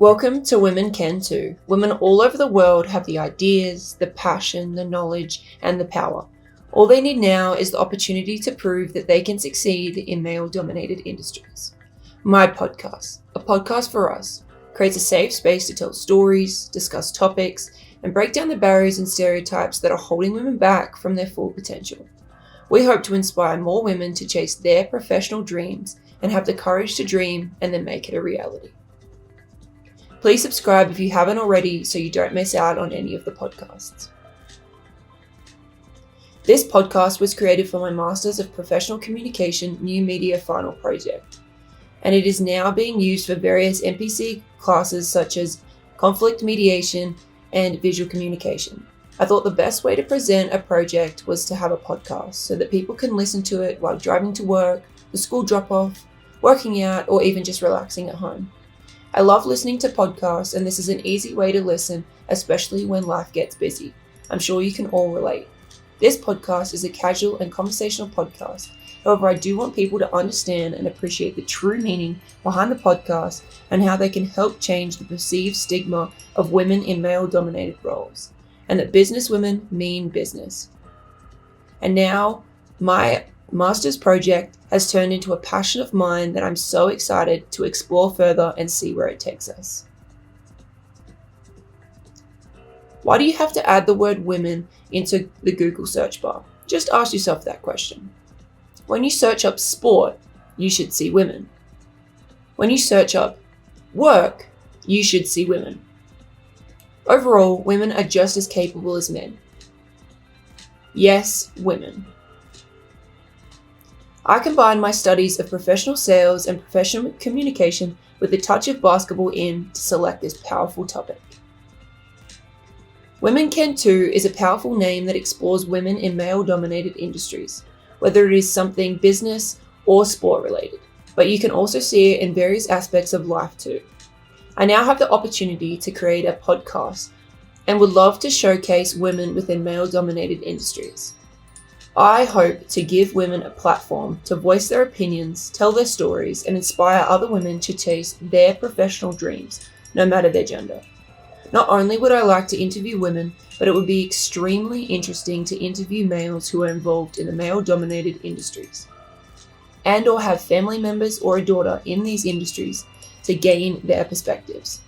Welcome to Women Can Too. Women all over the world have the ideas, the passion, the knowledge, and the power. All they need now is the opportunity to prove that they can succeed in male-dominated industries. My podcast, a podcast for us, creates a safe space to tell stories, discuss topics, and break down the barriers and stereotypes that are holding women back from their full potential. We hope to inspire more women to chase their professional dreams and have the courage to dream and then make it a reality. Please subscribe if you haven't already so you don't miss out on any of the podcasts. This podcast was created for my Masters of Professional Communication New Media Final Project, and it is now being used for various MPC classes such as conflict mediation and visual communication. I thought the best way to present a project was to have a podcast so that people can listen to it while driving to work, the school drop-off, working out, or even just relaxing at home. I love listening to podcasts, and this is an easy way to listen, especially when life gets busy. I'm sure you can all relate. This podcast is a casual and conversational podcast. However, I do want people to understand and appreciate the true meaning behind the podcast and how they can help change the perceived stigma of women in male-dominated roles, and that business women mean business. And now, my Master's project has turned into a passion of mine that I'm so excited to explore further and see where it takes us. Why do you have to add the word women into the Google search bar? Just ask yourself that question. When you search up sport, you should see women. When you search up work, you should see women. Overall, women are just as capable as men. Yes, women. I combine my studies of professional sales and professional communication with a touch of basketball to select this powerful topic. Women Can Too is a powerful name that explores women in male-dominated industries, whether it is something business or sport related, but you can also see it in various aspects of life too. I now have the opportunity to create a podcast and would love to showcase women within male-dominated industries. I hope to give women a platform to voice their opinions, tell their stories, and inspire other women to chase their professional dreams, no matter their gender. Not only would I like to interview women, but it would be extremely interesting to interview males who are involved in the male-dominated industries, and or have family members or a daughter in these industries to gain their perspectives,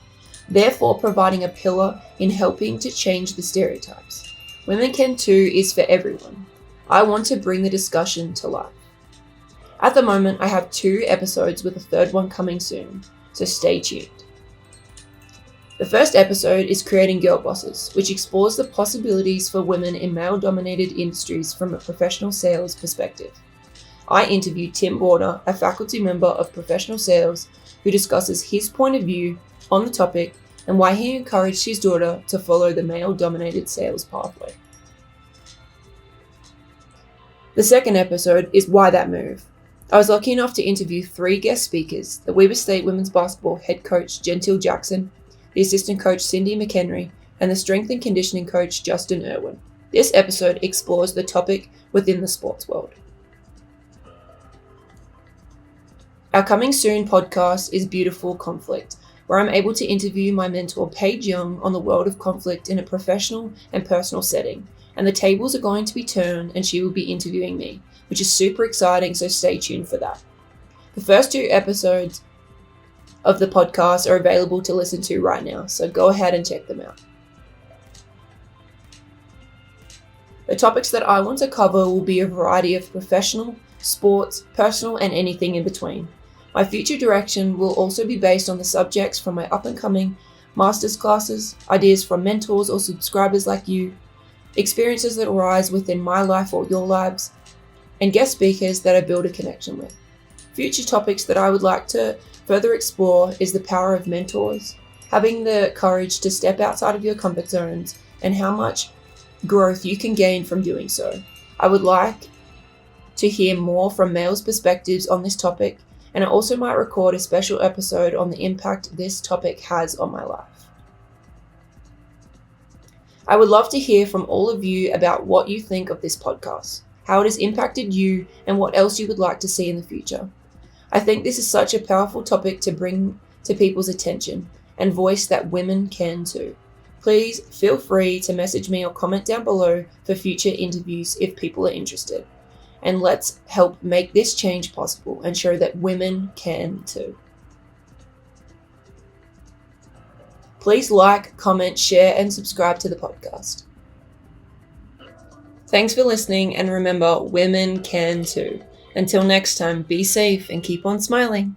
therefore providing a pillar in helping to change the stereotypes. Women Can Too is for everyone. I want to bring the discussion to life. At the moment, I have 2 episodes with a third one coming soon, so stay tuned. The first episode is Creating Girl Bosses, which explores the possibilities for women in male-dominated industries from a professional sales perspective. I interviewed Tim Border, a faculty member of professional sales, who discusses his point of view on the topic and why he encouraged his daughter to follow the male-dominated sales pathway. The second episode is Why That Move. I was lucky enough to interview 3 guest speakers, the Weber State women's basketball head coach Gentile Jackson, the assistant coach Cindy McHenry, and the strength and conditioning coach Justin Irwin. This episode explores the topic within the sports world. Our coming soon podcast is Beautiful Conflict, where I'm able to interview my mentor Paige Young on the world of conflict in a professional and personal setting. And the tables are going to be turned and she will be interviewing me, which is super exciting, so stay tuned for that. The first 2 episodes of the podcast are available to listen to right now, so go ahead and check them out. The topics that I want to cover will be a variety of professional, sports, personal, and anything in between. My future direction will also be based on the subjects from my up-and-coming master's classes, ideas from mentors or subscribers like you, experiences that arise within my life or your lives, and guest speakers that I build a connection with. Future topics that I would like to further explore is the power of mentors, having the courage to step outside of your comfort zones, and how much growth you can gain from doing so. I would like to hear more from males' perspectives on this topic, and I also might record a special episode on the impact this topic has on my life. I would love to hear from all of you about what you think of this podcast, how it has impacted you, and what else you would like to see in the future. I think this is such a powerful topic to bring to people's attention, and voice that women can too. Please feel free to message me or comment down below for future interviews if people are interested. And let's help make this change possible and show that women can too. Please like, comment, share, and subscribe to the podcast. Thanks for listening, and remember, women can too. Until next time, be safe and keep on smiling.